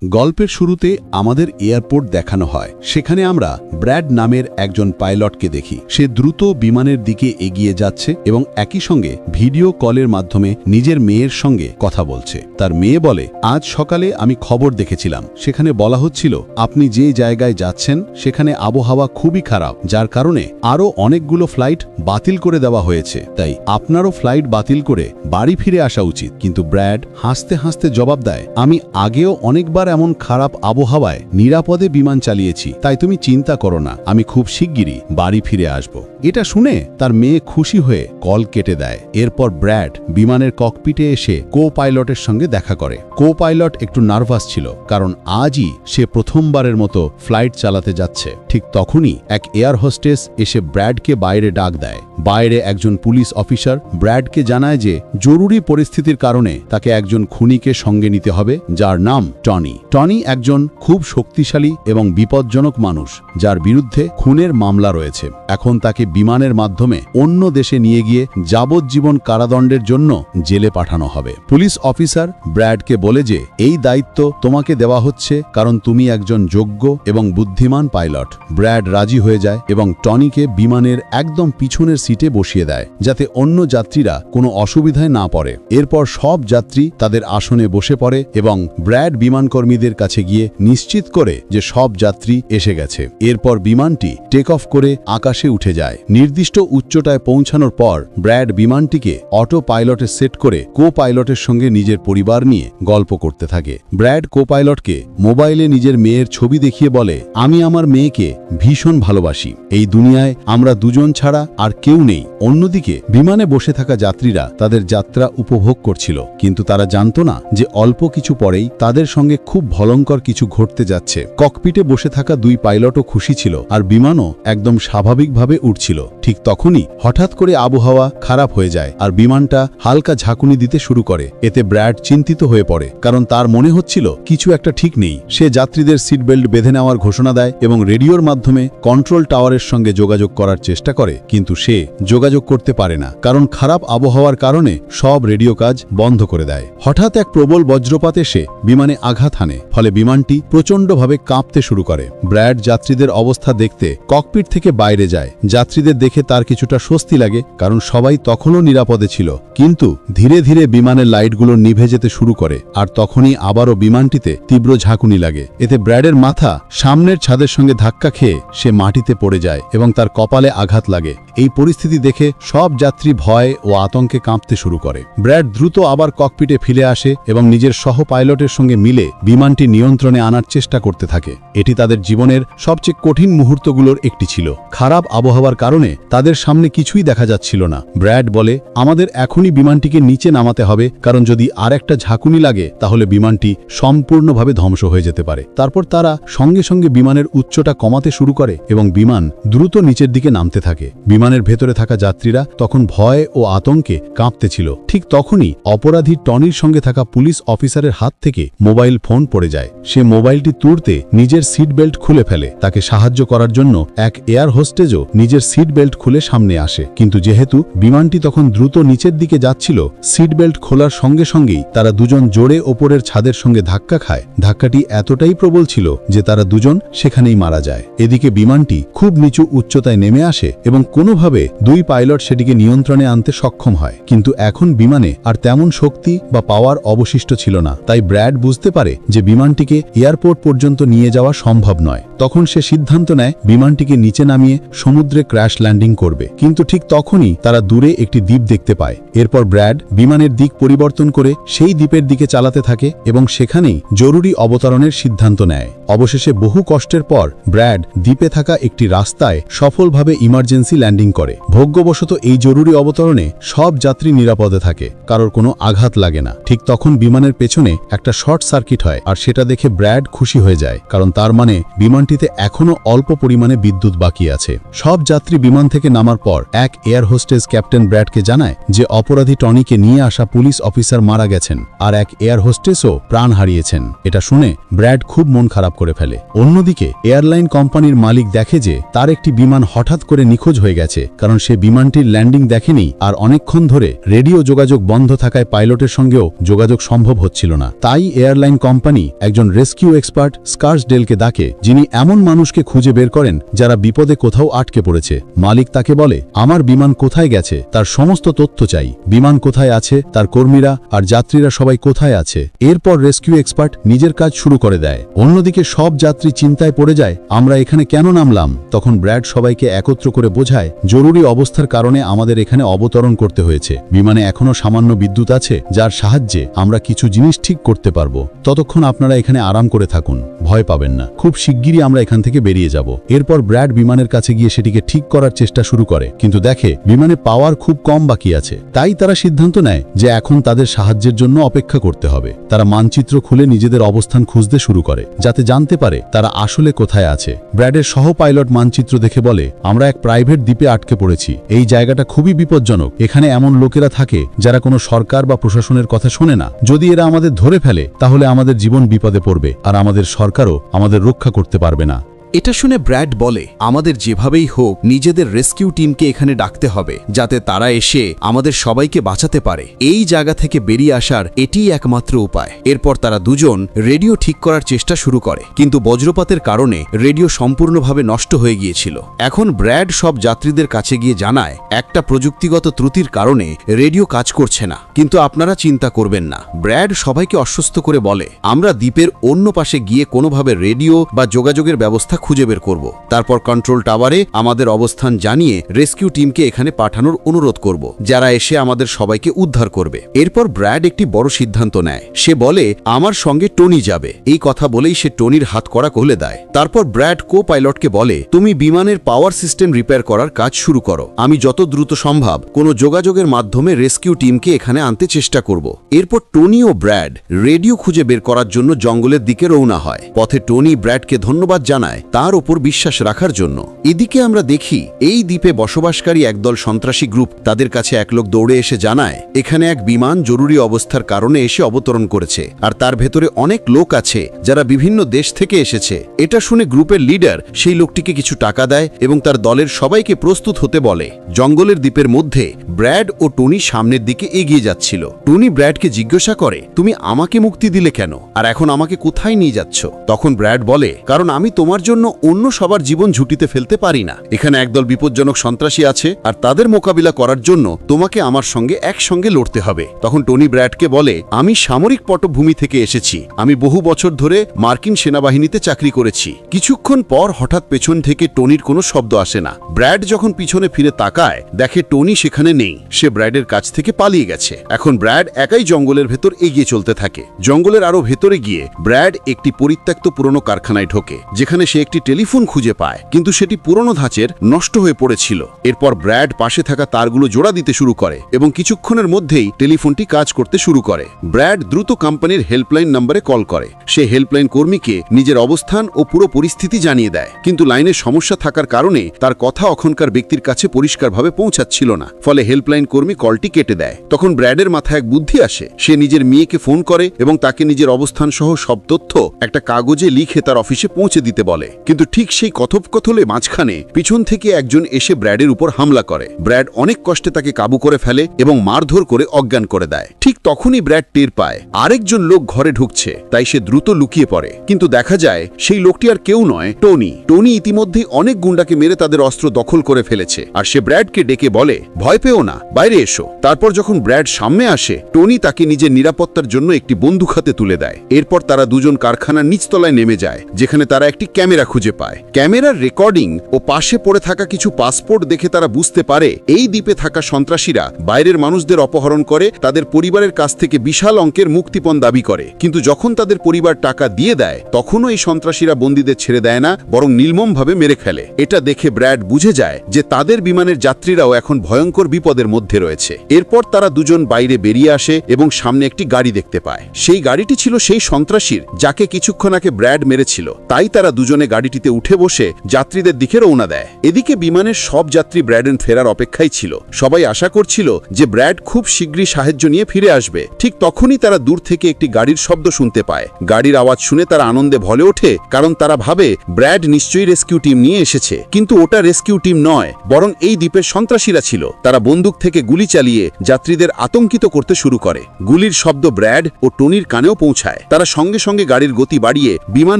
গল্পের শুরুতে আমাদের এয়ারপোর্ট দেখানো হয়। সেখানে আমরা ব্র্যাড নামের একজন পাইলটকে দেখি। সে দ্রুত বিমানের দিকে এগিয়ে যাচ্ছে এবং একই সঙ্গে ভিডিও কলের মাধ্যমে নিজের মেয়ের সঙ্গে কথা বলছে। তার মেয়ে বলে, আজ সকালে আমি খবর দেখেছিলাম, সেখানে বলা হচ্ছিল আপনি যে জায়গায় যাচ্ছেন সেখানে আবহাওয়া খুবই খারাপ, যার কারণে আরও অনেকগুলো ফ্লাইট বাতিল করে দেওয়া হয়েছে, তাই আপনারও ফ্লাইট বাতিল করে বাড়ি ফিরে আসা উচিত। কিন্তু ব্র্যাড হাসতে হাসতে জবাব দেয়, আমি আগেও অনেকবার এমন খারাপ আবহাওয়ায় নিরাপদে বিমান চালিয়েছি, তাই তুমি চিন্তা করো না, আমি খুব শিগগিরই বাড়ি ফিরে আসব। এটা শুনে তার মেয়ে খুশি হয়ে কল কেটে দেয়। এরপর ব্র্যাড বিমানের ককপিটে এসে কো পাইলটের সঙ্গে দেখা করে। কো পাইলট একটু নার্ভাস ছিল, কারণ আজই সে প্রথমবারের মতো ফ্লাইট চালাতে যাচ্ছে। ঠিক তখনই এক এয়ার হোস্টেস এসে ব্র্যাডকে বাইরে ডাক দেয়। বাইরে একজন পুলিশ অফিসার ব্র্যাডকে জানায় যে জরুরি পরিস্থিতির কারণে তাকে একজন খুনিকে সঙ্গে নিতে হবে, যার নাম টনি। টনি একজন খুব শক্তিশালী এবং বিপজ্জনক মানুষ, যার বিরুদ্ধে খুনের মামলা রয়েছে। এখন তাকে বিমানের মাধ্যমে অন্য দেশে নিয়ে গিয়ে যাবজ্জীবন কারাদণ্ডের জন্য জেলে পাঠানো হবে। পুলিশ অফিসার ব্র্যাডকে বলে যে এই দায়িত্ব তোমাকে দেওয়া হচ্ছে কারণ তুমি একজন যোগ্য এবং বুদ্ধিমান পাইলট। ব্র্যাড রাজি হয়ে যায় এবং টনিকে বিমানের একদম পিছনের সিটে বসিয়ে দেয়, যাতে অন্য যাত্রীরা কোনো অসুবিধায় না পড়ে। এরপর সব যাত্রী তাদের আসনে বসে পড়ে এবং ব্র্যাড বিমানকর্মীদের কাছে গিয়ে নিশ্চিত করে যে সব যাত্রী এসে গেছে। এরপর বিমানটি টেক অফ করে আকাশে উঠে যায়। নির্দিষ্ট উচ্চতায় পৌঁছানোর পর ব্র্যাড বিমানটিকে অটো পাইলটে সেট করে কো পাইলটের সঙ্গে নিজের পরিবার নিয়ে গল্প করতে থাকে। ব্র্যাড কো পাইলটকে মোবাইলে নিজের মেয়ের ছবি দেখিয়ে বলে, আমি আমার মেয়েকে ভীষণ ভালোবাসি, এই দুনিয়ায় আমরা দুজন ছাড়া আর কেউ নেই। অন্যদিকে বিমানে বসে থাকা যাত্রীরা তাদের যাত্রা উপভোগ করছিল, কিন্তু তারা জানত না যে অল্প কিছু পরেই তাদের সঙ্গে খুব ভয়ঙ্কর কিছু ঘটতে যাচ্ছে। ককপিটে বসে থাকা দুই পাইলটও খুশি ছিল আর বিমানও একদম স্বাভাবিকভাবে উঠছিল। ঠিক তখনই হঠাৎ করে আবহাওয়া খারাপ হয়ে যায় আর বিমানটা হালকা ঝাঁকুনি দিতে শুরু করে। এতে ব্র্যাড চিন্তিত হয়ে পড়ে, কারণ তার মনে হচ্ছিল কিছু একটা ঠিক নেই। সে যাত্রীদের সিট বেল্ট বেঁধে নেওয়ার ঘোষণা দেয় এবং রেডিওর মাধ্যমে কন্ট্রোল টাওয়ারের সঙ্গে যোগাযোগ করার চেষ্টা করে, কিন্তু সে যোগাযোগ করতে পারে না, কারণ খারাপ আবহাওয়ার কারণে সব রেডিও কাজ বন্ধ করে দেয়। হঠাৎ এক প্রবল বজ্রপাত এসে বিমানে আঘাত হানে, ফলে বিমানটি প্রচণ্ডভাবে কাঁপতে শুরু করে। ব্র্যাড যাত্রীদের অবস্থা দেখতে ককপিট থেকে বাইরে যায়। যাত্রীদের দেখে তার কিছুটা স্বস্তি লাগে, কারণ সবাই তখনও নিরাপদে ছিল। কিন্তু ধীরে ধীরে বিমানের লাইটগুলো নিভে যেতে শুরু করে আর তখনই আবারও বিমানটিতে তীব্র ঝাঁকুনি লাগে। এতে ব্র্যাডের মাথা সামনের ছাদের সঙ্গে ধাক্কা খেয়ে সে মাটিতে পড়ে যায় এবং তার কপালে আঘাত লাগে। এই পরিস্থিতি দেখে সব যাত্রী ভয় ও আতঙ্কে কাঁপতে শুরু করে। ব্র্যাড দ্রুত আবার ককপিটে ফিরে আসে এবং নিজের সহ পাইলটের সঙ্গে মিলে বিমানটি নিয়ন্ত্রণে আনার চেষ্টা করতে থাকে। এটি তাদের জীবনের সবচেয়ে কঠিন মুহূর্তগুলোর একটি ছিল। খারাপ আবহাওয়ার কারণে তাদের সামনে কিছুই দেখা যাচ্ছিল না। ব্র্যাড বলে, আমাদের এখনই বিমানটিকে নিচে নামাতে হবে, কারণ যদি আর একটা ঝাঁকুনি লাগে তাহলে বিমানটি সম্পূর্ণভাবে ধ্বংস হয়ে যেতে পারে। তারপর তারা সঙ্গে সঙ্গে বিমানের উচ্চতা কমাতে শুরু করে এবং বিমান দ্রুত নিচের দিকে নামতে থাকে। বিমানের ভেতরে থাকা যাত্রীরা তখন ভয় ও আতঙ্কে কাঁপতেছিল। ঠিক তখনই অপরাধী টনির সঙ্গে থাকা পুলিশ অফিসারের হাত থেকে মোবাইল ফোন পড়ে যায়। সে মোবাইলটি তুলতে নিজের সিট বেল্ট খুলে ফেলে। তাকে সাহায্য করার জন্য এক এয়ার হোস্টেজও নিজের সিট বেল্ট খুলে সামনে আসে, কিন্তু যেহেতু বিমানটি তখন দ্রুত নিচের দিকে যাচ্ছিল, সিট বেল্ট খোলার সঙ্গে সঙ্গেই তারা দুজন জোরে ওপরের ছাদের সঙ্গে ধাক্কা খায়। ধাক্কাটি এতটাই প্রবল ছিল যে তারা দুজন সেখানেই মারা যায়। এদিকে বিমানটি খুব নিচু উচ্চতায় নেমে আসে এবং কোনোভাবে দুই পাইলট সেটিকে নিয়ন্ত্রণে আনতে সক্ষম হয়, কিন্তু এখন বিমানে আর তেমন শক্তি বা পাওয়ার অবশিষ্ট ছিল না। তাই ব্র্যাড বুঝতে পারে যে বিমানটিকে এয়ারপোর্ট পর্যন্ত নিয়ে যাওয়া সম্ভব নয়। তখন সে সিদ্ধান্ত নেয় বিমানটিকে নিচে নামিয়ে সমুদ্রে ক্র্যাশ ল্যান্ডিং করবে। কিন্তু ঠিক তখনই তারা দূরে একটি দ্বীপ দেখতে পায়। এরপর ব্র্যাড বিমানের দিক পরিবর্তন করে সেই দ্বীপের দিকে চালাতে থাকে এবং সেখানেই জরুরি অবতরণের সিদ্ধান্ত নেয়। অবশেষে বহু কষ্টের পর ব্র্যাড দ্বীপে থাকা একটি রাস্তায় সফলভাবে ইমার্জেন্সি ল্যান্ডিং করে। ভাগ্যবশত এই জরুরি অবতরণে সব যাত্রী নিরাপদে থাকে, কারোর কোনো আঘাত লাগে না। ঠিক তখন বিমানের পেছনে একটা শর্ট সার্কিট হয় আর সেটা দেখে ব্র্যাড খুশি হয়ে যায়, কারণ তার মানে বিমানটিতে এখনো অল্প পরিমাণে বিদ্যুৎ বাকি আছে। সব যাত্রী বিমান থেকে নামার পর এক এয়ার হোস্টেস ক্যাপ্টেন ব্র্যাডকে জানায় যে অপরাধী টনিকে নিয়ে আসা পুলিশ অফিসার মারা গেছেন আর এক এয়ার হোস্টেসও প্রাণ হারিয়েছেন। এটা শুনে ব্র্যাড খুব মন খারাপ করে ফেলে। অন্যদিকে এয়ারলাইন কোম্পানির মালিক দেখে যে তার একটি বিমান হঠাৎ করে নিখোঁজ হয়ে গেছে। গেছে, কারণ সে বিমানটির ল্যান্ডিং দেখেনি আর অনেকক্ষণ ধরে রেডিও যোগাযোগ বন্ধ থাকায় পাইলটের সঙ্গেও যোগাযোগ সম্ভব হচ্ছিল না। তাই এয়ারলাইন কোম্পানি একজন রেস্কিউ এক্সপার্ট স্কার্সডেলকে ডাকে, যিনি এমন মানুষকে খুঁজে বের করেন যারা বিপদে কোথাও আটকে পড়েছে। মালিক তাকে বলে, আমার বিমান কোথায় গেছে তার সমস্ত তথ্য চাই, বিমান কোথায় আছে, তার কর্মীরা আর যাত্রীরা সবাই কোথায় আছে। এরপর রেস্কিউ এক্সপার্ট নিজের কাজ শুরু করে দেয়। অন্যদিকে সব যাত্রী চিন্তায় পড়ে যায়, আমরা এখানে কেন নামলাম? তখন ব্র্যাড সবাইকে একত্র করে বোঝায়, জরুরি অবস্থার কারণে আমাদের এখানে অবতরণ করতে হয়েছে। বিমানে এখনো সামান্য বিদ্যুৎ আছে, যার সাহায্যে আমরা কিছু জিনিস ঠিক করতে পারবো। ততক্ষণ আপনারা এখানে আরাম করে থাকুন, ভয় পাবেন না, খুব শিগগিরই আমরা এখান থেকে বেরিয়ে যাব। এরপর ব্র্যাড বিমানের কাছে গিয়ে সেটিকে ঠিক করার চেষ্টা শুরু করে, কিন্তু দেখে বিমানে পাওয়ার খুব কম বাকি আছে। তাই তারা সিদ্ধান্ত নেয় যে এখন তাদের সাহায্যের জন্য অপেক্ষা করতে হবে। তারা মানচিত্র খুলে নিজেদের অবস্থান খুঁজতে শুরু করে, যাতে জানতে পারে তারা আসলে কোথায় আছে। ব্র্যাডের সহ পাইলট মানচিত্র দেখে বলে, আমরা এক প্রাইভেট দ্বীপে আটকে পড়েছি। এই জায়গাটা খুবই বিপজ্জনক। এখানে এমন লোকেরা থাকে যারা কোনো সরকার বা প্রশাসনের কথা শোনে না। যদি এরা আমাদের ধরে ফেলে তাহলে আমাদের জীবন বিপদে পড়বে আর আমাদের সরকারও আমাদের রক্ষা করতে পারবে না। এটা শুনে ব্র্যাড বলে, আমাদের যেভাবেই হোক নিজেদের রেস্কিউ টিমকে এখানে ডাকতে হবে, যাতে তারা এসে আমাদের সবাইকে বাঁচাতে পারে। এই জায়গা থেকে বেরিয়ে আসার এটিই একমাত্র উপায়। এরপর তারা দুজন রেডিও ঠিক করার চেষ্টা শুরু করে, কিন্তু বজ্রপাতের কারণে রেডিও সম্পূর্ণভাবে নষ্ট হয়ে গিয়েছিল। এখন ব্র্যাড সব যাত্রীদের কাছে গিয়ে জানায়, একটা প্রযুক্তিগত ত্রুটির কারণে রেডিও কাজ করছে না, কিন্তু আপনারা চিন্তা করবেন না। ব্র্যাড সবাইকে আশ্বস্ত করে বলে, আমরা দ্বীপের অন্য পাশে গিয়ে কোনোভাবে রেডিও বা যোগাযোগের ব্যবস্থা খুঁজে বের করব। তারপর কন্ট্রোল টাওয়ারে আমাদের অবস্থান জানিয়ে রেস্কিউ টিমকে এখানে পাঠানোর অনুরোধ করব, যারা এসে আমাদের সবাইকে উদ্ধার করবে। এরপর ব্র্যাড একটি বড় সিদ্ধান্ত নেয়। সে বলে, আমার সঙ্গে টনি যাবে। এই কথা বলেই সে টনির হাত কড়া খুলে দেয়। তারপর ব্র্যাড কো পাইলটকে বলে, তুমি বিমানের পাওয়ার সিস্টেম রিপেয়ার করার কাজ শুরু করো। আমি যত দ্রুত সম্ভব কোনো যোগাযোগের মাধ্যমে রেস্কিউ টিমকে এখানে আনতে চেষ্টা করব। এরপর টনি ও ব্র্যাড রেডিও খুঁজে বের করার জন্য জঙ্গলের দিকে রওনা হয়। পথে টনি ব্র্যাডকে ধন্যবাদ জানায় তার উপর বিশ্বাস রাখার জন্য। এদিকে আমরা দেখি, এই দ্বীপে বসবাসকারী একদল সন্ত্রাসী গ্রুপ, তাদের কাছে এক লোক দৌড়ে এসে জানায়, এখানে এক বিমান জরুরি অবস্থার কারণে এসে অবতরণ করেছে, আর তার ভেতরে অনেক লোক আছে যারা বিভিন্ন দেশ থেকে এসেছে। এটা শুনে গ্রুপের লিডার সেই লোকটিকে কিছু টাকা দেয় এবং তার দলের সবাইকে প্রস্তুত হতে বলে। জঙ্গলের দ্বীপের মধ্যে ব্র্যাড ও টনি সামনের দিকে এগিয়ে যাচ্ছিল। টনি ব্র্যাডকে জিজ্ঞাসা করে, তুমি আমাকে মুক্তি দিলে কেন, আর এখন আমাকে কোথায় নিয়ে যাচ্ছ? তখন ব্র্যাড বলে, কারণ আমি তোমার জন্য অন্য সবার জীবন ঝুঁটিতে ফেলতে পারি না। এখানে একদল বিপজ্জনক সন্ত্রাসী আছে, আর তাদের মোকাবিলা করার জন্য তোমাকে আমার সঙ্গে একসঙ্গে লড়তে হবে। তখন টনি ব্র্যাডকে বলে, আমি সামরিক পটভূমি থেকে এসেছি। আমি বহু বছর ধরে মার্কিন সেনাবাহিনীতে চাকরি করেছি। কিছুক্ষণ পর হঠাৎ পেছন থেকে টনির কোনো শব্দ আসে না। ব্র্যাড যখন পিছনে ফিরে তাকায়, দেখে টনি সেখানে নেই। সে ব্র্যাডের কাছ থেকে পালিয়ে গেছে। এখন ব্র্যাড একাই জঙ্গলের ভেতর এগিয়ে চলতে থাকে। জঙ্গলের আরো ভেতরে গিয়ে ব্র্যাড একটি পরিত্যক্ত পুরনো কারখানায় ঢোকে, যেখানে সে একটি টেলিফোন খুঁজে পায়, কিন্তু সেটি পুরনো ধাঁচের, নষ্ট হয়ে পড়েছিল। এরপর ব্র্যাড পাশে থাকা তারগুলো জোড়া দিতে শুরু করে এবং কিছুক্ষণের মধ্যেই টেলিফোনটি কাজ করতে শুরু করে। ব্র্যাড দ্রুত কোম্পানির হেল্পলাইন নম্বরে কল করে। সে হেল্পলাইন কর্মীকে নিজের অবস্থান ও পুরো পরিস্থিতি জানিয়ে দেয়, কিন্তু লাইনের সমস্যা থাকার কারণে তার কথা ওখানকার ব্যক্তির কাছে পরিষ্কারভাবে পৌঁছাচ্ছিল না। ফলে হেল্পলাইন কর্মী কলটি কেটে দেয়। তখন ব্র্যাডের মাথায় এক বুদ্ধি আসে। সে নিজের মেয়েকে ফোন করে এবং তাকে নিজের অবস্থান সহ সব তথ্য একটা কাগজে লিখে তার অফিসে পৌঁছে দিতে বলে। কিন্তু ঠিক সেই কথোপকথনের মাঝখানে পিছন থেকে একজন এসে ব্র্যাডের উপর হামলা করে। ব্র্যাড অনেক কষ্টে তাকে কাবু করে ফেলে এবং মারধর করে অজ্ঞান করে দেয়। ঠিক তখনই ব্র্যাড টের পায় আরেকজন লোক ঘরে ঢুকছে, তাই সে দ্রুত লুকিয়ে পড়ে। কিন্তু দেখা যায় সেই লোকটি আর কেউ নয়, টনি। টনি ইতিমধ্যেই অনেক গুন্ডাকে মেরে তাদের অস্ত্র দখল করে ফেলেছে, আর সে ব্র্যাডকে ডেকে বলে, ভয় পেও না, বাইরে এসো। তারপর যখন ব্র্যাড সামনে আসে, টনি তাকে নিজের নিরাপত্তার জন্য একটি বন্দুক হাতে তুলে দেয়। এরপর তারা দুজন কারখানার নিচতলায় নেমে যায়, যেখানে তারা একটি ক্যামেরা খুঁজে পায়। ক্যামেরার রেকর্ডিং ও পাশে পড়ে থাকা কিছু পাসপোর্ট দেখে তারা বুঝতে পারে এই দ্বীপে থাকা সন্ত্রাসীরা বাইরের মানুষদের অপহরণ করে তাদের পরিবারের কাছ থেকে বিশাল অঙ্কের মুক্তিপণ দাবি করে। কিন্তু যখন তাদের পরিবার টাকা দিয়ে দেয়, তখনও এই সন্ত্রাসীরা বন্দীদের ছেড়ে দেয় না, বরং নির্মমভাবে মেরে ফেলে। এটা দেখে ব্র্যাড বুঝে যায় যে তাদের বিমানের যাত্রীরাও এখন ভয়ঙ্কর বিপদের মধ্যে রয়েছে। এরপর তারা দুজন বাইরে বেরিয়ে আসে এবং সামনে একটি গাড়ি দেখতে পায়। সেই গাড়িটি ছিল সেই সন্ত্রাসীর যাকে কিছুক্ষণ আগে ব্র্যাড মেরেছিল। তাই তারা দুজনে গাড়িটিতে উঠে বসে যাত্রীদের দিকে রওনা দেয়। এদিকে বিমানের সব যাত্রী ব্র্যাডেন ফেরার অপেক্ষায় ছিল। সবাই আশা করছিল যে ব্র্যাড খুব শীঘ্রই সাহায্য নিয়ে ফিরে আসবে। ঠিক তখনই তারা দূর থেকে একটি গাড়ির শব্দ শুনতে পায়। গাড়ির আওয়াজ শুনে তারা আনন্দে ভলে ওঠে, কারণ তারা ভাবে ব্র্যাড নিশ্চয়ই রেস্কিউ টিম নিয়ে এসেছে। কিন্তু ওটা রেস্কিউ টিম নয়, বরং এই দ্বীপের সন্ত্রাসীরা ছিল। তারা বন্দুক থেকে গুলি চালিয়ে যাত্রীদের আতঙ্কিত করতে শুরু করে। গুলির শব্দ ব্র্যাড ও টনির কানেও পৌঁছায়। তারা সঙ্গে সঙ্গে গাড়ির গতি বাড়িয়ে বিমান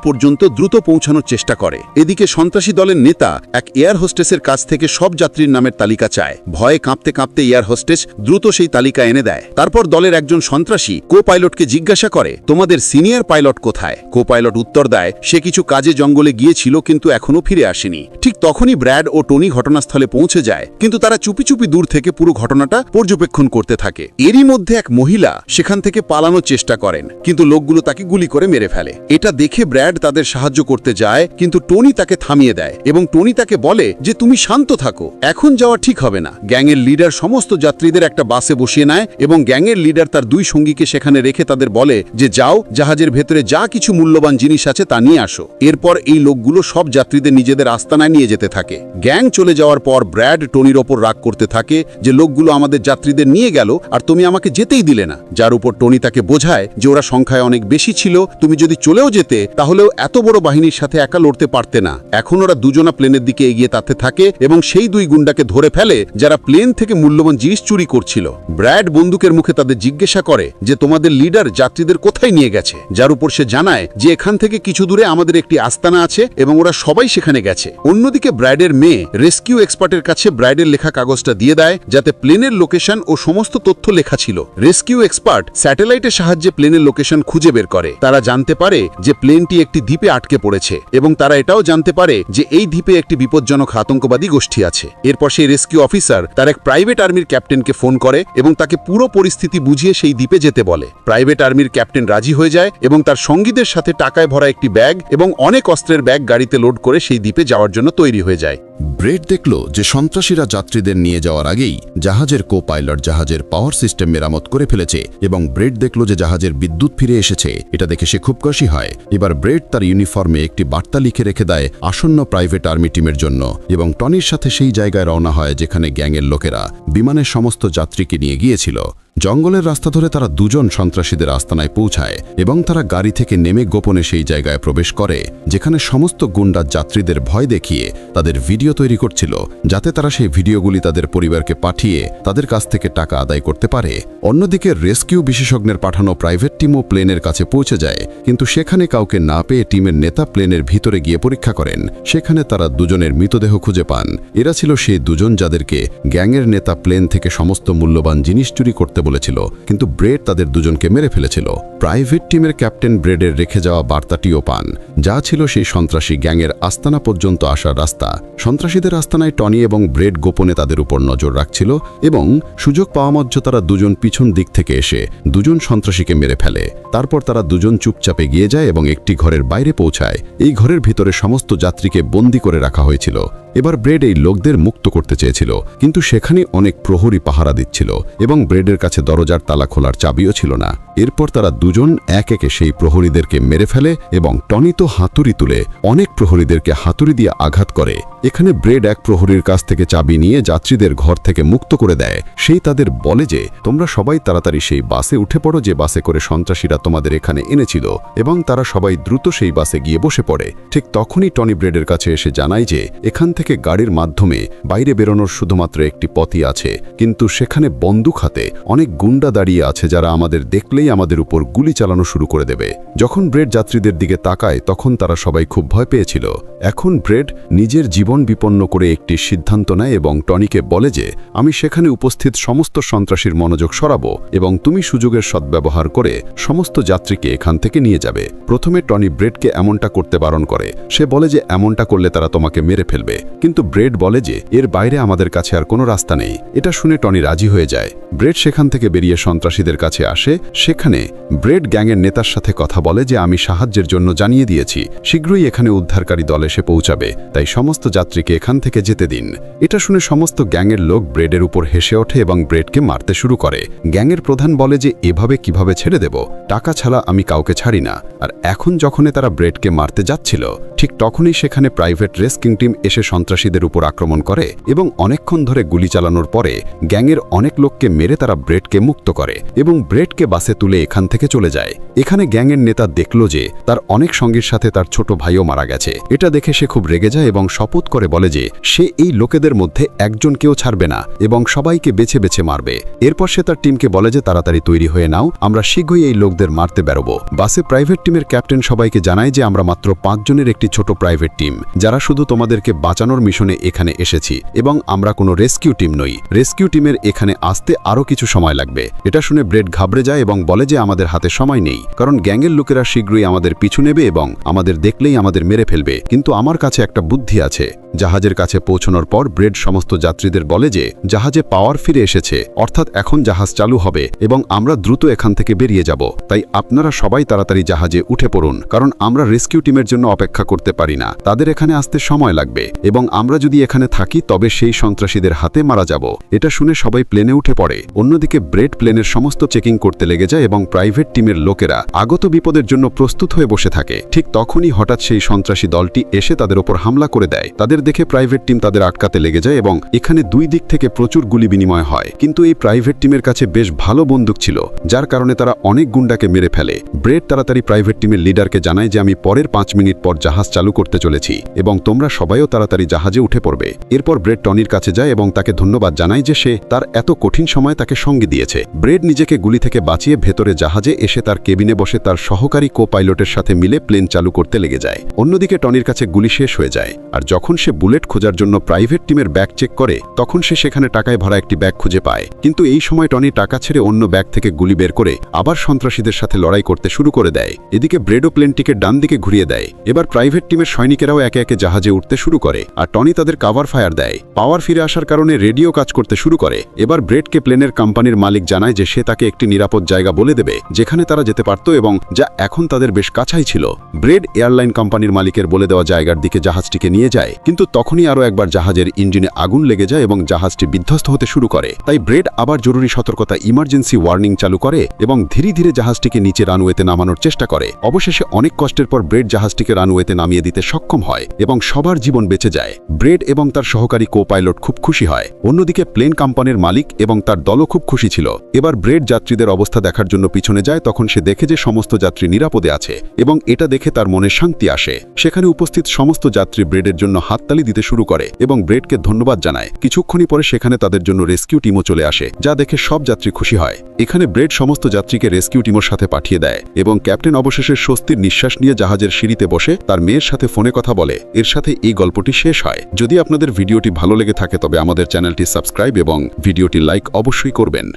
পর্যন্ত দ্রুত পৌঁছানোর চেষ্টা করে। এদিকে সন্ত্রাসী দলের নেতা এক এয়ার হোস্টেসের কাছ থেকে সব যাত্রীর নামের তালিকা চায়। ভয়ে কাঁপতে কাঁপতে এয়ার হোস্টেস দ্রুত সেই তালিকা এনে দেয়। তারপর দলের একজন সন্ত্রাসী কো পাইলটকে জিজ্ঞাসা করে, তোমাদের সিনিয়র পাইলট কোথায়? কো পাইলট উত্তর দেয়, সে কিছু কাজে জঙ্গলে গিয়েছিল, কিন্তু এখনো ফিরে আসেনি। ঠিক তখনই ব্র্যাড ও টনি ঘটনাস্থলে পৌঁছে যায়, কিন্তু তারা চুপি চুপি দূর থেকে পুরো ঘটনাটা পর্যবেক্ষণ করতে থাকে। এরই মধ্যে এক মহিলা সেখান থেকে পালানোর চেষ্টা করেন, কিন্তু লোকগুলো তাকে গুলি করে মেরে ফেলে। এটা দেখে ব্র্যাড তাদের সাহায্য করতে যায়, কিন্তু টনি তাকে থামিয়ে দেয় এবং টনি তাকে বলে যে তুমি শান্ত থাকো, এখন যাওয়া ঠিক হবে না। গ্যাংয়ের লিডার সমস্ত যাত্রীদের একটা বাসে বসিয়ে নেয় এবং গ্যাংয়ের লিডার তার দুই সঙ্গীকে সেখানে রেখে তাদের বলে যে যাও, জাহাজের ভেতরে যা কিছু মূল্যবান জিনিস আছে তা নিয়ে আসো। এরপর এই লোকগুলো সব যাত্রীদের নিজেদের আস্তানায় নিয়ে যেতে থাকে। গ্যাং চলে যাওয়ার পর ব্র্যাড টনির ওপর রাগ করতে থাকে যে লোকগুলো আমাদের যাত্রীদের নিয়ে গেল আর তুমি আমাকে যেতেই দিলে না। যার উপর টনি তাকে বোঝায় যে ওরা সংখ্যায় অনেক বেশি ছিল, তুমি যদি চলেও যেতে তাহলেও এত বড় বাহিনীর সাথে একা লড়তে পারতে না। এখন ওরা দুজনা প্লেনের দিকে এগিয়ে তাতে থাকে এবং সেই দুই গুন্ডাকে ধরে ফেলে যারা প্লেন থেকে মূল্যবান জিনিস চুরি করছিল। ব্র্যাড বন্দুকের মুখে তাদের জিজ্ঞাসা করে যে তোমাদের লিডার যাত্রীদের কোথায় নিয়ে গেছে, যার উপর সে জানায় যে এখান থেকে কিছু দূরে আমাদের একটি আস্তানা আছে এবং ওরা সবাই সেখানে গেছে। অন্যদিকে ব্র্যাডের মেয়ে রেস্কিউ এক্সপার্টের কাছে ব্র্যাডের লেখা কাগজটা দিয়ে দেয়, যাতে প্লেনের লোকেশন ও সমস্ত তথ্য লেখা ছিল। রেস্কিউ এক্সপার্ট স্যাটেলাইটের সাহায্যে প্লেনের লোকেশন খুঁজে বের করে। তারা জানতে পারে যে প্লেনটি একটি দ্বীপে আটকে পড়েছে এবং তারা এটাও জানতে পারে যে এই দ্বীপে একটি বিপজ্জনক আতঙ্কবাদী গোষ্ঠী আছে। এরপর সেই রেস্কিউ অফিসার তার এক প্রাইভেট আর্মির ক্যাপ্টেনকে ফোন করে এবং তাকে পুরো পরিস্থিতি বুঝিয়ে সেই দ্বীপে যেতে বলে। প্রাইভেট আর্মির ক্যাপ্টেন রাজি হয়ে যায় এবং তার সঙ্গীদের সাথে টাকায় ভরা একটি ব্যাগ এবং অনেক অস্ত্রের ব্যাগ গাড়িতে লোড করে সেই দ্বীপে যাওয়ার জন্য তৈরি হয়ে যায়। ব্রেড দেখল যে সন্ত্রাসীরা যাত্রীদের নিয়ে যাওয়ার আগেই জাহাজের কো পাইলট জাহাজের পাওয়ার সিস্টেম মেরামত করে ফেলেছে এবং ব্রেড দেখল যে জাহাজের বিদ্যুৎ ফিরে এসেছে। এটা দেখে সে খুব খুশি হয়। এবার ব্রেড তার ইউনিফর্মে একটি বার্তা লিখে রেখে দেয় আসন্ন প্রাইভেট আর্মি টিমের জন্য এবং টনির সাথে সেই জায়গায় রওনা হয় যেখানে গ্যাংয়ের লোকেরা বিমানের সমস্ত যাত্রীকে নিয়ে গিয়েছিল। জঙ্গলের রাস্তা ধরে তারা দুজন সন্ত্রাসীদের আস্তানায় পৌঁছায় এবং তারা গাড়ি থেকে নেমে গোপনে সেই জায়গায় প্রবেশ করে যেখানে সমস্ত গুন্ডা যাত্রীদের ভয় দেখিয়ে তাদের ভিডিও তৈরি করছিল, যাতে তারা সেই ভিডিওগুলি তাদের পরিবারকে পাঠিয়ে তাদের কাছ থেকে টাকা আদায় করতে পারে। অন্যদিকে রেস্কিউ বিশেষজ্ঞের পাঠানো প্রাইভেট টিমও প্লেনের কাছে পৌঁছে যায়, কিন্তু সেখানে কাউকে না পেয়ে টিমের নেতা প্লেনের ভিতরে গিয়ে পরীক্ষা করেন। সেখানে তারা দুজনের মৃতদেহ খুঁজে পান। এরা ছিল সেই দুজন যাদেরকে গ্যাংয়ের নেতা প্লেন থেকে সমস্ত মূল্যবান জিনিস চুরি করতে বলেছিল, কিন্তু ব্রেড তাদের দুজনকে মেরে ফেলেছিল। প্রাইভেট টিমের ক্যাপ্টেন ব্রেডের রেখে যাওয়া বার্তাটিও পান, যা ছিল সেই সন্ত্রাসী গ্যাংয়ের আস্তানা পর্যন্ত আসার রাস্তা। সন্ত্রাসীদের আস্তানায় টনি এবং ব্রেড গোপনে তাদের উপর নজর রাখছিল এবং সুযোগ পাওয়া মাত্র তারা দুজন পিছন দিক থেকে এসে দুজন সন্ত্রাসীকে মেরে ফেলে। তারপর তারা দুজন চুপচাপে এগিয়ে যায় এবং একটি ঘরের বাইরে পৌঁছায়। এই ঘরের ভিতরে সমস্ত যাত্রীকে বন্দী করে রাখা হয়েছিল। এবার ব্রেড এই লোকদের মুক্ত করতে চেয়েছিল, কিন্তু সেখানে অনেক প্রহরী পাহারা দিচ্ছিল এবং ব্রেডের কাছে দরজার তালা খোলার চাবিও ছিল না। এরপর তারা দুজন এক একে সেই প্রহরীদেরকে মেরে ফেলে এবং টনি তো হাতুড়ি তুলে অনেক প্রহরীদেরকে হাতুড়ি দিয়ে আঘাত করে। এখানে ব্রেড এক প্রহরীর কাছ থেকে চাবি নিয়ে যাত্রীদের ঘর থেকে মুক্ত করে দেয়। সেই তাদের বলে যে তোমরা সবাই তাড়াতাড়ি সেই বাসে উঠে পড়ো যে বাসে করে সন্ত্রাসীরা তোমাদের এখানে এনেছিল, এবং তারা সবাই দ্রুত সেই বাসে গিয়ে বসে পড়ে। ঠিক তখনই টনি ব্রেডের কাছে এসে জানায় যে এখান থেকে গাড়ির মাধ্যমে বাইরে বেরোনোর শুধুমাত্র একটি পথই আছে, কিন্তু সেখানে বন্দুক হাতে অনেক গুন্ডা দাঁড়িয়ে আছে যারা আমাদের দেখলেই আমাদের উপর গুলি চালানো শুরু করে দেবে। যখন ব্রেড যাত্রীদের দিকে তাকায় তখন তারা সবাই খুব ভয় পেয়েছিল। এখন ব্রেড নিজের জীবন বিপন্ন করে একটি সিদ্ধান্ত নেয় এবং টনিকে বলে যে আমি সেখানে উপস্থিত সমস্ত সন্ত্রাসীর মনোযোগ সরাবো এবং তুমি সুযোগের সদ্ব্যবহার করে সমস্ত যাত্রীকে এখান থেকে নিয়ে যাবে। প্রথমে টনি ব্রেডকে এমনটা করতে বারণ করে। সে বলে যে এমনটা করলে তারা তোমাকে মেরে ফেলবে, কিন্তু ব্রেড বলে যে এর বাইরে আমাদের কাছে আর কোনো রাস্তা নেই। এটা শুনে টনি রাজি হয়ে যায়। ব্রেড সেখান থেকে বেরিয়ে সন্ত্রাসীদের কাছে আসে। সেখানে ব্রেড গ্যাংয়ের নেতার সাথে কথা বলে যে আমি সাহায্যের জন্য জানিয়ে দিয়েছি, শীঘ্রই এখানে উদ্ধারকারী দল এসে পৌঁছাবে, তাই সমস্ত যাত্রীকে এখান থেকে যেতে দিন। এটা শুনে সমস্ত গ্যাংয়ের লোক ব্রেডের উপর হেসে ওঠে এবং ব্রেডকে মারতে শুরু করে। গ্যাংয়ের প্রধান বলে যে এভাবে কিভাবে ছেড়ে দেব, টাকা ছাড়া আমি কাউকে ছাড়ি না। আর এখন যখন তারা ব্রেডকে মারতে যাচ্ছিল ঠিক তখনই সেখানে প্রাইভেট রেস্কিং টিম এসে সন্ত্রাসীদের উপর আক্রমণ করে এবং অনেকক্ষণ ধরে গুলি চালানোর পরে গ্যাংয়ের অনেক লোককে মেরে তারা ব্রেডকে মুক্ত করে এবং ব্রেডকে বাসে তুলে এখান থেকে চলে যায়। এখানে গ্যাংয়ের নেতা দেখল যে তার অনেক সঙ্গীর সাথে তার ছোট ভাইও মারা গেছে। এটা দেখে সে খুব রেগে যায় এবং শপথ করে বলে যে সে এই লোকেদের মধ্যে একজনকেও ছাড়বে না এবং সবাইকে বেছে বেছে মারবে। এরপর সে তার টিমকে বলে যে তাড়াতাড়ি তৈরি হয়ে নাও, আমরা শীঘ্রই এই লোকদের মারতে বেরোবো। বাসে প্রাইভেট টিমের ক্যাপ্টেন সবাইকে জানায় যে আমরা মাত্র 5 জনের একটি ছোট প্রাইভেট টিম, যারা শুধু তোমাদেরকে বাঁচানোর মিশনে এখানে এসেছি এবং আমরা কোনো রেস্কিউ টিম নই। রেস্কিউ টিমের এখানে আসতে আরও কিছু সময় লাগবে। এটা শুনে ব্রেড ঘাবড়ে যায় এবং বলে যে আমাদের হাতে সময় নেই, কারণ গ্যাংয়ের লোকেরা শীঘ্রই আমাদের পিছু নেবে এবং আমাদের দেখলেই আমাদের মেরে ফেলবে। কিন্তু আমার কাছে একটা বুদ্ধি আছে। জাহাজের কাছে পৌঁছানোর পর ব্রেড সমস্ত যাত্রীদের বলে যে জাহাজে পাওয়ার ফিরে এসেছে, অর্থাৎ এখন জাহাজ চালু হবে এবং আমরা দ্রুত এখান থেকে বেরিয়ে যাব। তাই আপনারা সবাই তাড়াতাড়ি জাহাজে উঠে পড়ুন, কারণ আমরা রেস্কিউ টিমের জন্য অপেক্ষা করতে পারি না। তাদের এখানে আসতে সময় লাগবে এবং আমরা যদি এখানে থাকি তবে সেই সন্ত্রাসীদের হাতে মারা যাব। এটা শুনে সবাই প্লেনে উঠে পড়ে। অন্যদিকে ব্রেড প্লেনের সমস্ত চেকিং করতে লেগে যায় এবং প্রাইভেট টিমের লোকেরা আগত বিপদের জন্য প্রস্তুত হয়ে বসে থাকে। ঠিক তখনই হঠাৎ সেই সন্ত্রাসী দলটি এসে তাদের ওপর হামলা করে দেয়। তাদের দেখে প্রাইভেট টিম তাদের আটকাতে লেগে যায় এবং এখানে দুই দিক থেকে প্রচুর গুলি বিনিময় হয়। কিন্তু এই প্রাইভেট টিমের কাছে বেশ ভালো বন্দুক ছিল, যার কারণে তারা অনেক গুন্ডাকে মেরে ফেলে। ব্রেড তাড়াতাড়ি প্রাইভেট টিমের লিডারকে জানায় যে আমি পরের 5 মিনিট পর জাহাজ চালু করতে চলেছি এবং তোমরা সবাইও তাড়াতাড়ি জাহাজে উঠে পড়বে। এরপর ব্রেড টনির কাছে যায় এবং তাকে ধন্যবাদ জানায় যে সে তার এত কঠিন সময় তাকে সঙ্গে দিয়েছে। ব্রেড নিজেকে গুলি থেকে বাঁচিয়ে ভেতরে জাহাজে এসে তার কেবিনে বসে তার সহকারী কো পাইলটের সাথে মিলে প্লেন চালু করতে লেগে যায়। অন্যদিকে টনির কাছে গুলি শেষ হয়ে যায়, আর যখন সে বুলেট খোঁজার জন্য প্রাইভেট টিমের ব্যাগ চেক করে তখন সে সেখানে টাকায় ভরা একটি ব্যাগ খুঁজে পায়। কিন্তু এই সময় টনি টাকা ছেড়ে অন্য ব্যাগ থেকে গুলি বের করে আবার সন্ত্রাসীদের সাথে লড়াই করতে শুরু করে দেয়। এদিকে ব্রেডও প্লেনটিকে ডান দিকে ঘুরিয়ে দেয়। এবার প্রাইভেট টিমের সৈনিকেরাও একে একে জাহাজে উঠতে শুরু করে আর টনি তাদের কাভার ফায়ার দেয়। পাওয়ার ফিরে আসার কারণে রেডিও কাজ করতে শুরু করে। এবার ব্রেডকে প্লেনের কোম্পানির মালিক জানায় যে সে তাকে একটি নিরাপদ জায়গা বলে দেবে যেখানে তারা যেতে পারত এবং যা এখন তাদের বেশ কাছাই ছিল। ব্রেড এয়ারলাইন কোম্পানির মালিকের বলে দেওয়া জায়গার দিকে জাহাজটিকে নিয়ে যায়, কিন্তু তখনই আরও একবার জাহাজের ইঞ্জিনে আগুন লেগে যায় এবং জাহাজটি বিধ্বস্ত হতে শুরু করে। তাই ব্রেড আবার জরুরি সতর্কতা ইমার্জেন্সি ওয়ার্নিং চালু করে এবং ধীরে ধীরে জাহাজটিকে নিচে রানওয়েতে নামানোর চেষ্টা করে। অবশেষে অনেক কষ্টের পর ব্রেড জাহাজটিকে রানওয়েতে নামিয়ে দিতে সক্ষম হয় এবং সবার জীবন বেঁচে যায়। ব্রেড এবং তার সহকারী কো পাইলট খুব খুশি হয়। অন্যদিকে প্লেন কোম্পানির মালিক এবং তার দলও খুব খুশি ছিল। এবার ব্রেড যাত্রীদের অবস্থা দেখার জন্য পিছনে যায়, তখন সে দেখে যে সমস্ত যাত্রী নিরাপদে আছে এবং এটা দেখে তার মনে শান্তি আসে। সেখানে উপস্থিত সমস্ত যাত্রী ব্রেডের জন্য হাততালি দিতে শুরু করে এবং ব্রেডকে ধন্যবাদ জানায়। কিছুক্ষণই পরে সেখানে তাদের জন্য রেস্কিউ টিমও চলে আসে, যা দেখে সব যাত্রী খুশি হয়। এখানে ব্রেড সমস্ত যাত্রীকে রেস্কিউ টিমের সাথে পাঠিয়ে দেয় এবং ক্যাপ্টেন অবশেষে স্বস্তির নিঃশ্বাস নিয়ে জাহাজের সিঁড়িতে বসে তার মেয়ের সাথে ফোনে কথা বলে। এর সাথে এই গল্পটি শেষ হয়। যদি আপনাদের ভিডিওটি ভালো লেগে থাকে তবে আমাদের চ্যানেলটি সাবস্ক্রাইব এবং ভিডিওটি লাইক অবশ্যই করবেন।